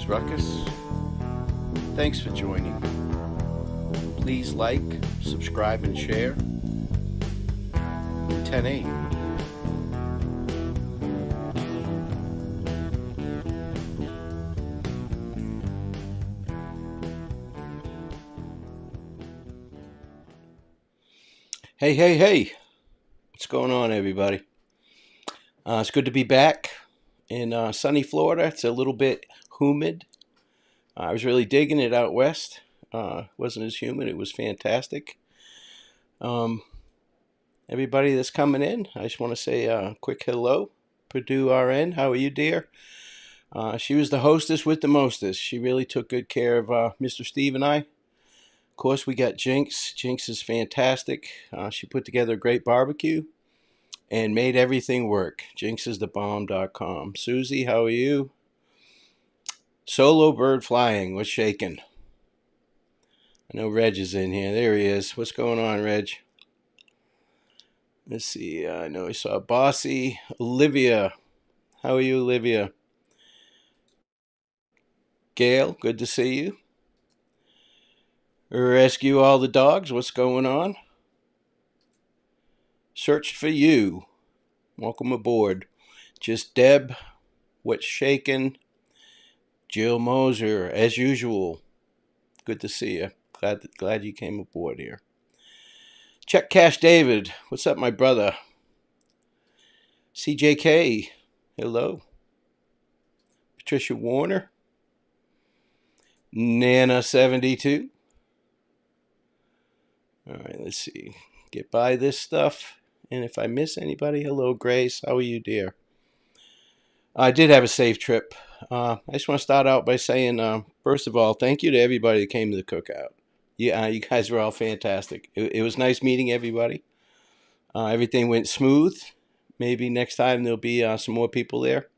is Ruckus. Thanks for joining. Please like, subscribe, and share. 10-8. Hey. What's going on, everybody? It's good to be back in sunny Florida. It's a little bit humid. I was really digging it out west. It wasn't as humid. It was fantastic. Everybody that's coming in, I just want to say a quick hello. Purdue RN, how are you, dear? She was the hostess with the mostest. She really took good care of Mr. Steve and I. Of course, we got Jinx. Jinx is fantastic. She put together a great barbecue and made everything work. JinxIsTheBomb.com. Susie, how are you? Solo bird flying. What's shaking? I know Reg is in here. There he is. What's going on, Reg? Let's see. I know I saw Bossy. Olivia. How are you, Olivia? Gail, good to see you. Rescue all the dogs. What's going on? Search for you. Welcome aboard. Just Deb. What's shaking? Jill Moser, as usual. Good to see you. Glad you came aboard here. Check Cash David. What's up, my brother? CJK. Hello. Patricia Warner. Nana72. All right, let's see. Get by this stuff. And if I miss anybody, hello, Grace. How are you, dear? I did have a safe trip. I just want to start out by saying, first of all, thank you to everybody that came to the cookout. Yeah, you guys were all fantastic. It was nice meeting everybody. Everything went smooth. Maybe next time there'll be some more people there.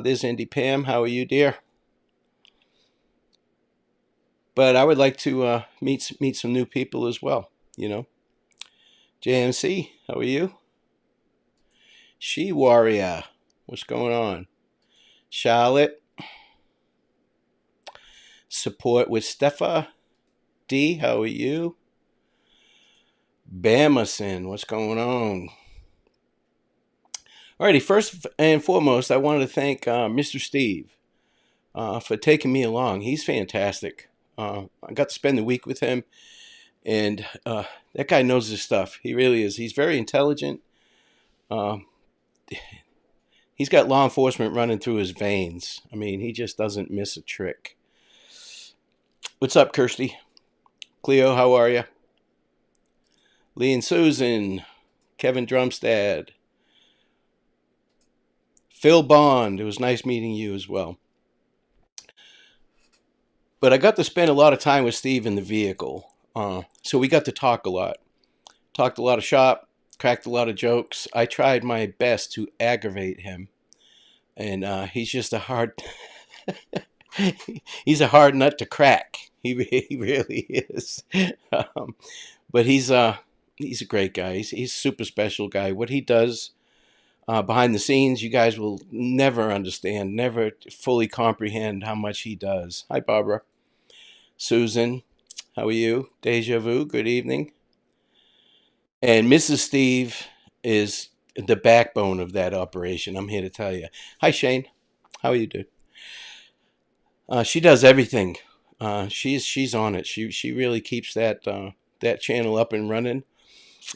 There's Indy Pam. How are you, dear? But I would like to meet some new people as well, you know. JMC, how are you? She Warrior, what's going on? Charlotte, support with Stefa. D, how are you? Bamason, what's going on? Alrighty, first and foremost, I wanted to thank Mr. Steve for taking me along. He's fantastic. I got to spend the week with him, and that guy knows his stuff. He really is. He's very intelligent. He's got law enforcement running through his veins. I mean, he just doesn't miss a trick. What's up, Kirsty? Cleo, how are you? Lee and Susan, Kevin Drumstad, Phil Bond. It was nice meeting you as well. But I got to spend a lot of time with Steve in the vehicle. So we got to talk a lot. Talked a lot of shop, cracked a lot of jokes. I tried my best to aggravate him. And he's just a hard... he's a hard nut to crack. He really is. But he's a great guy. He's a super special guy. What he does behind the scenes, you guys will never understand, never fully comprehend how much he does. Hi, Barbara. Susan, how are you? Deja Vu, good evening. And Mrs. Steve is the backbone of that operation, I'm here to tell you. Hi, Shane. How are you, dude? She does everything. She's on it. She really keeps that channel up and running.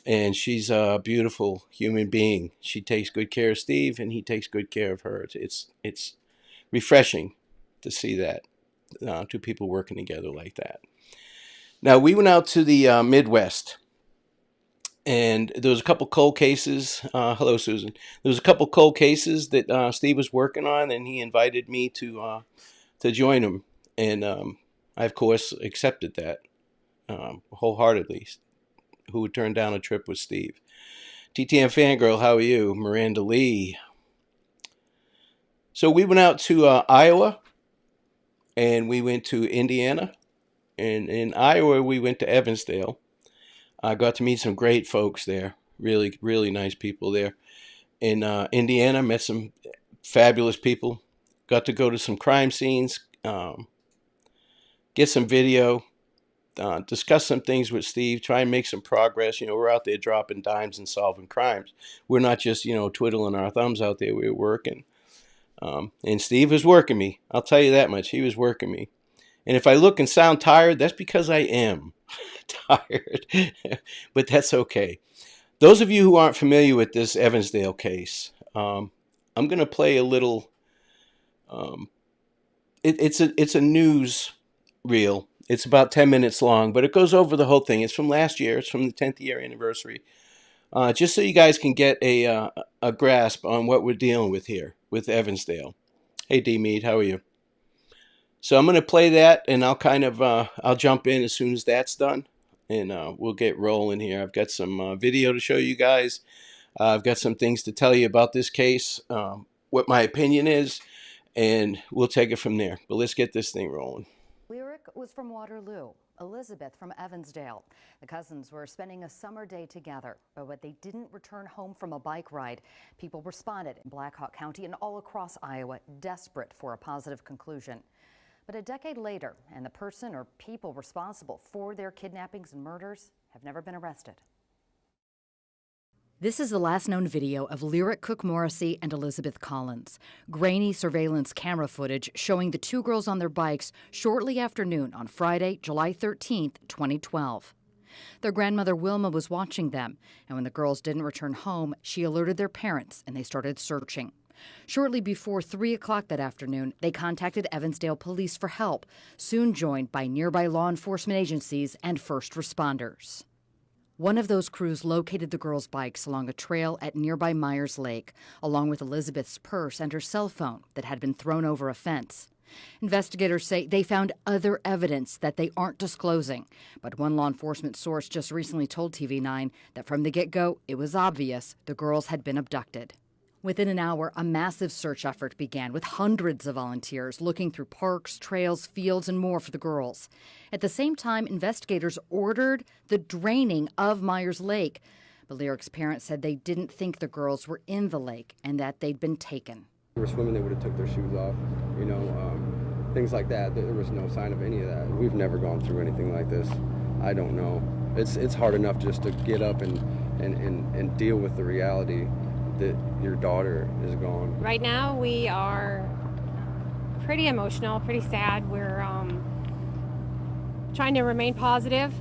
And she's a beautiful human being. She takes good care of Steve, and he takes good care of her. It's refreshing to see that, two people working together like that. Now, we went out to the Midwest, and there was a couple cold cases. Hello, Susan. There was a couple cold cases that Steve was working on, and he invited me to join him. And I, of course, accepted that wholeheartedly. Who would turn down a trip with Steve? TTM Fangirl, how are you? Miranda Lee. So we went out to Iowa, and we went to Indiana. And in Iowa, we went to Evansdale. I got to meet some great folks there. Really, really nice people there. In Indiana, met some fabulous people. got to go to some crime scenes, get some video, discuss some things with Steve, try and make some progress. We're out there dropping dimes and solving crimes. We're not just, twiddling our thumbs out there. We're working. And Steve was working me. I'll tell you that much. He was working me. And if I look and sound tired, that's because I am tired. But that's okay. Those of you who aren't familiar with this Evansdale case, I'm going to play a little. It's a news reel. It's about 10 minutes long, but it goes over the whole thing. It's from last year. It's from the 10th year anniversary. Just so you guys can get a grasp on what we're dealing with here with Evansdale. Hey, D. Mead, how are you? So I'm going to play that, and I'll jump in as soon as that's done, and we'll get rolling here. I've got some video to show you guys. I've got some things to tell you about this case, what my opinion is, and we'll take it from there. But let's get this thing rolling. Lyric was from Waterloo. Elizabeth from Evansdale. The cousins were spending a summer day together, but they didn't return home from a bike ride. People responded in Black Hawk County and all across Iowa, desperate for a positive conclusion. But a decade later, and the person or people responsible for their kidnappings and murders have never been arrested. This is the last known video of Lyric Cook Morrissey and Elizabeth Collins. Grainy surveillance camera footage showing the two girls on their bikes shortly after noon on Friday, July 13th, 2012. Their grandmother Wilma was watching them, and when the girls didn't return home, she alerted their parents and they started searching. Shortly before 3 o'clock that afternoon, they contacted Evansdale police for help, soon joined by nearby law enforcement agencies and first responders. One of those crews located the girls' bikes along a trail at nearby Meyers Lake, along with Elizabeth's purse and her cell phone that had been thrown over a fence. Investigators say they found other evidence that they aren't disclosing, but one law enforcement source just recently told TV9 that from the get-go, it was obvious the girls had been abducted. Within an hour, a massive search effort began with hundreds of volunteers looking through parks, trails, fields, and more for the girls. At the same time, investigators ordered the draining of Meyers Lake. But Lyric's parents said they didn't think the girls were in the lake and that they'd been taken. They were swimming, they would have took their shoes off, things like that. There was no sign of any of that. We've never gone through anything like this. I don't know. It's hard enough just to get up and deal with the reality that your daughter is gone. Right now we are pretty emotional, pretty sad. We're trying to remain positive.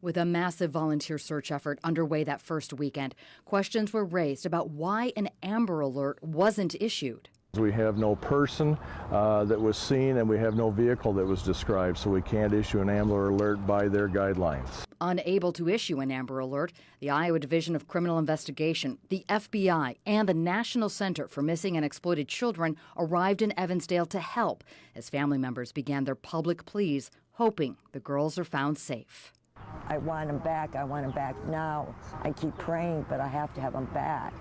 With a massive volunteer search effort underway that first weekend, questions were raised about why an Amber Alert wasn't issued. We have no person that was seen, and we have no vehicle that was described, so we can't issue an Amber Alert by their guidelines. Unable to issue an Amber Alert, the Iowa Division of Criminal Investigation, the FBI, and the National Center for Missing and Exploited Children arrived in Evansdale to help as family members began their public pleas, hoping the girls are found safe. I want them back. I want them back now. I keep praying, but I have to have them back.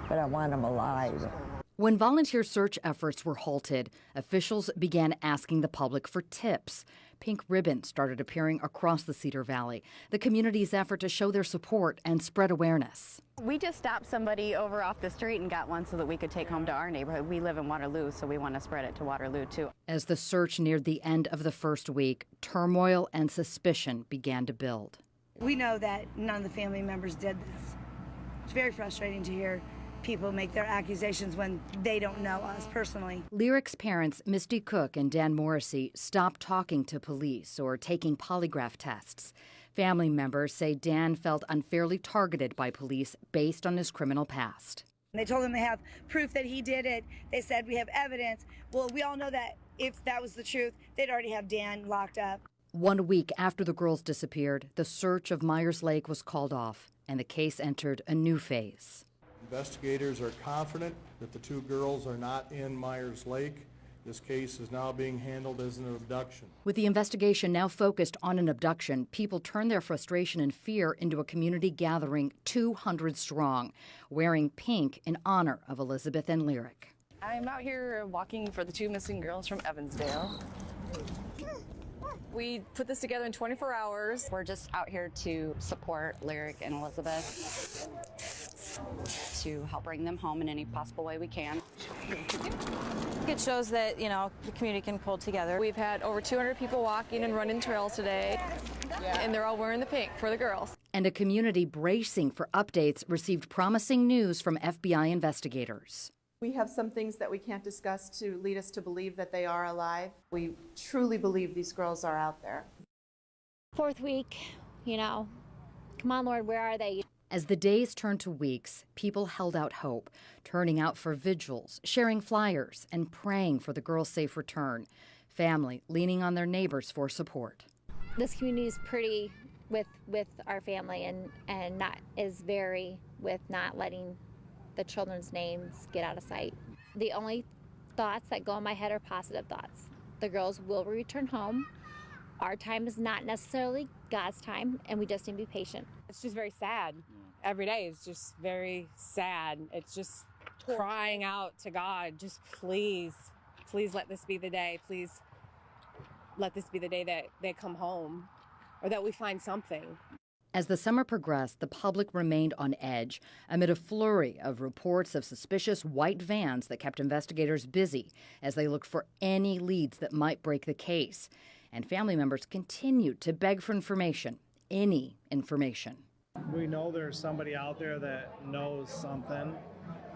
But I want them alive. When volunteer search efforts were halted, officials began asking the public for tips. Pink ribbons started appearing across the Cedar Valley, the community's effort to show their support and spread awareness. We just stopped somebody over off the street and got one so that we could take home to our neighborhood. We live in Waterloo, so we want to spread it to Waterloo, too. As the search neared the end of the first week, turmoil and suspicion began to build. We know that none of the family members did this. It's very frustrating to hear people make their accusations when they don't know us personally. Lyric's parents, Misty Cook and Dan Morrissey, stopped talking to police or taking polygraph tests. Family members say Dan felt unfairly targeted by police based on his criminal past. They told him they have proof that he did it. They said we have evidence. Well, we all know that if that was the truth, they'd already have Dan locked up. 1 week after the girls disappeared, the search of Meyers Lake was called off, and the case entered a new phase. Investigators are confident that the two girls are not in Meyers Lake. This case is now being handled as an abduction. With the investigation now focused on an abduction, people turn their frustration and fear into a community gathering 200 strong, wearing pink in honor of Elizabeth and Lyric. I'm out here walking for the two missing girls from Evansdale. We put this together in 24 hours. We're just out here to support Lyric and Elizabeth. to help bring them home in any possible way we can. It shows that, you know, the community can pull together. We've had over 200 people walking and running trails today, and they're all wearing the pink for the girls. And a community bracing for updates received promising news from FBI investigators. We have some things that we can't discuss to lead us to believe that they are alive. We truly believe these girls are out there. Fourth week, you know, come on, Lord, where are they? As the days turned to weeks, people held out hope, turning out for vigils, sharing flyers, and praying for the girls' safe return. Family leaning on their neighbors for support. This community is pretty with our family and not is very with not letting the children's names get out of sight. The only thoughts that go in my head are positive thoughts. The girls will return home. Our time is not necessarily God's time, and we just need to be patient. It's just very sad. Every day is just very sad. It's just crying out to God, just please let this be the day. Please let this be the day that they come home or that we find something. As the summer progressed, the public remained on edge amid a flurry of reports of suspicious white vans that kept investigators busy as they looked for any leads that might break the case. And family members continued to beg for information, any information. We know there's somebody out there that knows something,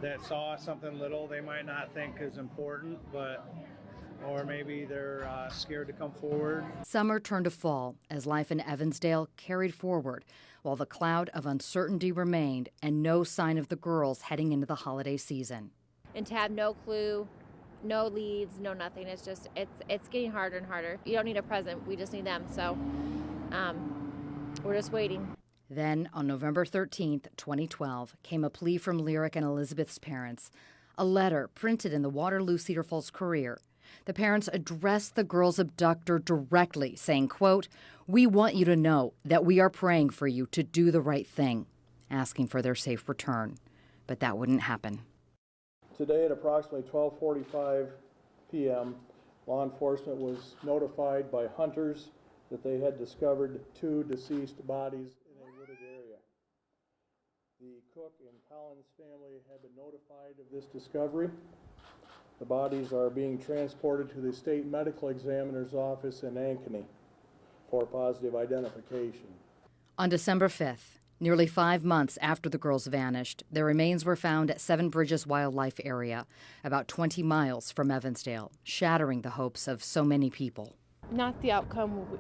that saw something little they might not think is important, or maybe they're scared to come forward. Summer turned to fall as life in Evansdale carried forward, while the cloud of uncertainty remained and no sign of the girls heading into the holiday season. And to have no clue, no leads, no nothing. It's just, it's getting harder and harder. You don't need a present, we just need them. So we're just waiting. Then, on November 13th, 2012, came a plea from Lyric and Elizabeth's parents, a letter printed in the Waterloo Cedar Falls Courier. The parents addressed the girl's abductor directly, saying, quote, "We want you to know that we are praying for you to do the right thing," asking for their safe return. But that wouldn't happen. Today at approximately 12:45 p.m., law enforcement was notified by hunters that they had discovered 2 deceased bodies in a wooded area. The Cook and Collins family have been notified of this discovery. The bodies are being transported to the state medical examiner's office in Ankeny for positive identification. On December 5th, nearly 5 months after the girls vanished, their remains were found at Seven Bridges Wildlife Area, about 20 miles from Evansdale, shattering the hopes of so many people. Not the outcome